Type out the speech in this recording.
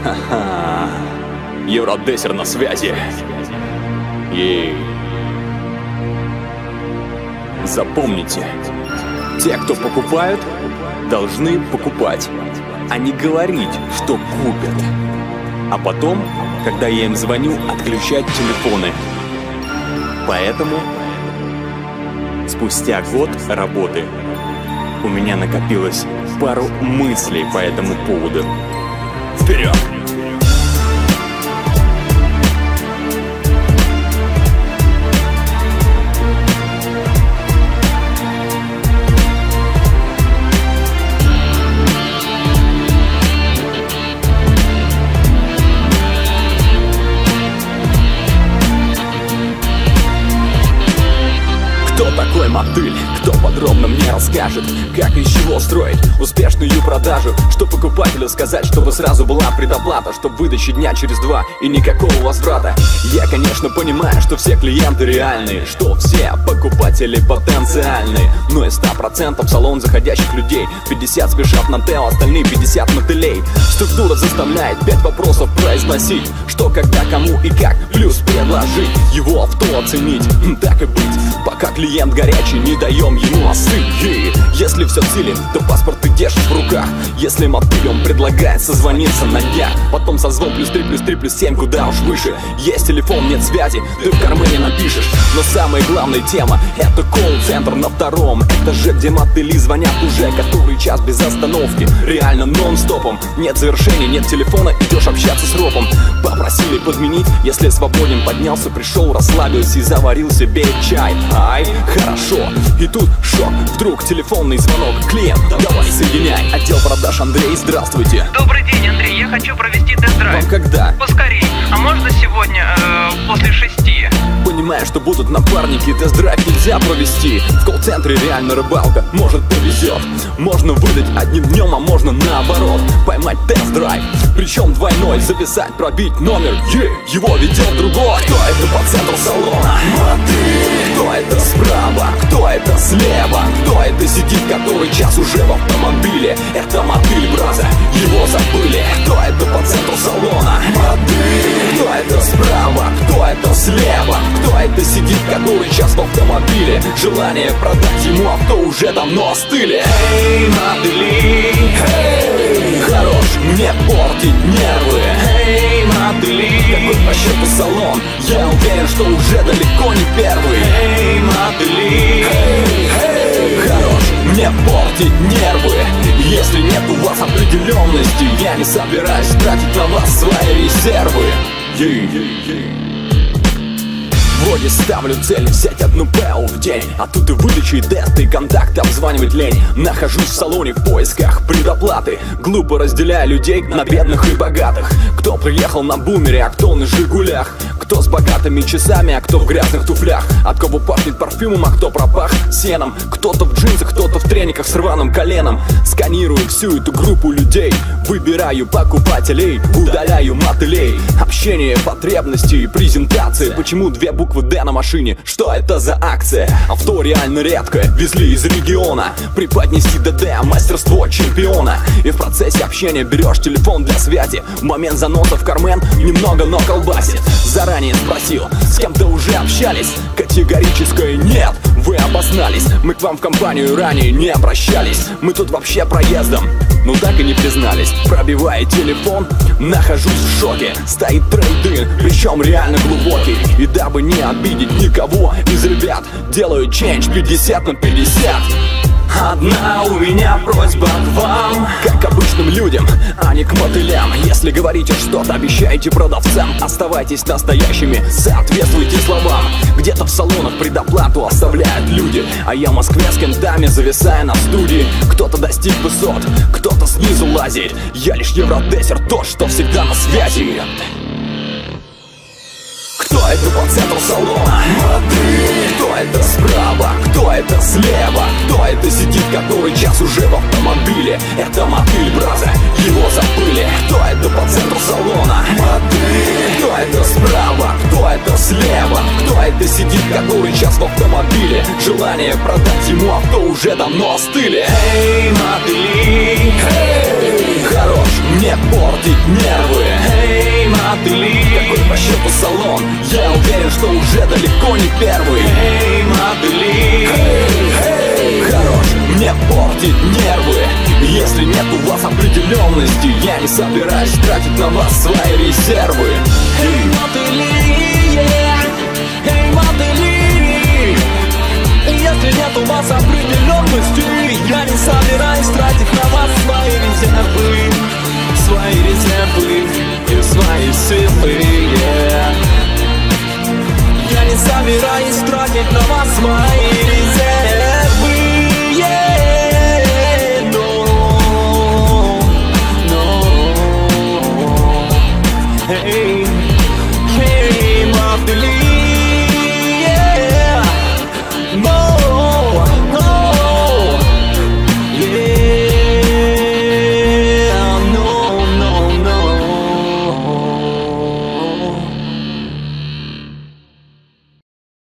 Ха-ха. Евродессер на связи. Ей. Запомните, те, кто покупают, должны покупать, а не говорить, что купят. А потом, когда я им звоню, отключать телефоны. Поэтому спустя год работы у меня накопилось пару мыслей по этому поводу. Вперед! Кто такой мотыль? Кто подробно мне расскажет, как и из чего строить успешную продажу? Что покупателю сказать, чтобы сразу была предоплата, чтобы выдачи дня через 2 и никакого возврата? Я, конечно, понимаю, что все клиенты реальные, что все покупатели потенциальные, но из 100% в салон заходящих людей 50 спешат на Тео, остальные 50 мотылей. Структура заставляет 5 вопросов произносить: что, когда, кому и как, плюс предложить его авто оценить. Так и быть, пока клиент горячий, не даем ему остыть. Если все цилим, то паспорт ты держишь в руках. Если мотыль, он предлагает созвониться на днях. Потом созвон +3 +3 +7, куда уж выше. Есть телефон, нет связи, ты в кармане напишешь. Но самая главная тема — это колл-центр на 2-м этаже, где мотыли звонят уже который час без остановки. Реально нон-стопом, нет завершения, нет телефона, идешь общаться с ропом. Попросили подменить, если свободен, поднялся, пришел, расслабился и заварил себе чай. Ай, хорошо. И тут шок, вдруг телефонный звонок. Клиент, давай соединяй. Отдел продаж, Андрей, здравствуйте. Добрый день, Андрей, я хочу провести тест-драйв. Вам когда? Поскорей. А можно сегодня, после 6? Понимаю, что будут напарники, тест-драйв нельзя провести. В колл-центре реально рыбалка, может повезет. Можно выдать одним днем, а можно наоборот поймать тест-драйв, причем двойной. Записать, пробить номер, его ведет другой. Кто это по центру салона? Мотыль. Кто это справа? Кто это слева? Кто это сидит который час уже в автомобиле? Это мотыль, браза, его забыли. Кто это по центру салона? Мотыль. Кто это справа? Кто это слева? Кто это сидит который час в автомобиле? Желание продать ему авто уже давно остыли. Эй, мотыли, эй, хорош мне портить нервы. Эй, мотыли, какой по счету салон? Я уверен, что уже далеко не первый. Эй, мотыли, эй, эй, хорош мне портить нервы. Если нет у вас определенности, я не собираюсь тратить на вас свои резервы. Вроде ставлю цель взять одну ПЭУ в день, а тут и выдачи, и тесты, и контакты, обзванивать лень. Нахожусь в салоне в поисках предоплаты, глупо разделяя людей на бедных и богатых. Кто приехал на бумере, а кто на Жигулях. Кто с богатыми часами, а кто в грязных туфлях. От кого пахнет парфюмом, а кто пропах сеном. Кто-то в джинсах, кто-то в трениках с рваным коленом. Сканирую всю эту группу людей, выбираю покупателей, удаляю мотылей. Общение, потребности и презентации. Почему 2 буквы Д на машине? Что это за акция? Авто реально редкое, везли из региона. Преподнести ДД, мастерство чемпиона. И в процессе общения берешь телефон для связи. В момент заноса в карман немного, но колбасит. Заранее спросил, с кем-то уже общались? Категорическое нет, вы обознались. Мы к вам в компанию ранее не обращались. Мы тут вообще проездом, ну так и не признались. Пробивая телефон, нахожусь в шоке. Стоит трейд-ин, причем реально глубокий. И дабы не обидеть никого из ребят, делаю чендж 50 на 50. Одна у меня просьба к вам, как обычным людям, а не к мотылям. Если говорите что-то, обещайте продавцам. Оставайтесь настоящими, соответствуйте словам. Где-то в салонах предоплату оставляют люди, а я в Москве с кентами, зависая на студии. Кто-то достиг высот, кто-то снизу лазит. Я лишь евродессер, тот, что всегда на связи. Кто это по центру салона? Мотыль. Кто это справа? Кто это слева? Кто это сидит который час уже в автомобиле? Это мотыль, браза, его забыли. Кто это по центру салона? Мотыль. Кто это справа? Кто это слева? Кто это сидит который час в автомобиле? Желание продать ему авто уже давно остыли. Эй, мотыли, эй, хорош мне портить нервы. Эй, модели, какой по счету салон? Я уверен, что уже далеко не первый. Эй, модели, хорош мне портить нервы. Если нет у вас определенности, я не собираюсь тратить на вас свои резервы. Эй, модели, эй, модели, если нет у вас определенности, я не собираюсь тратить на вас свои резервы. Свои резервы и свои силы, Я не собираюсь тратить на вас свои резервы.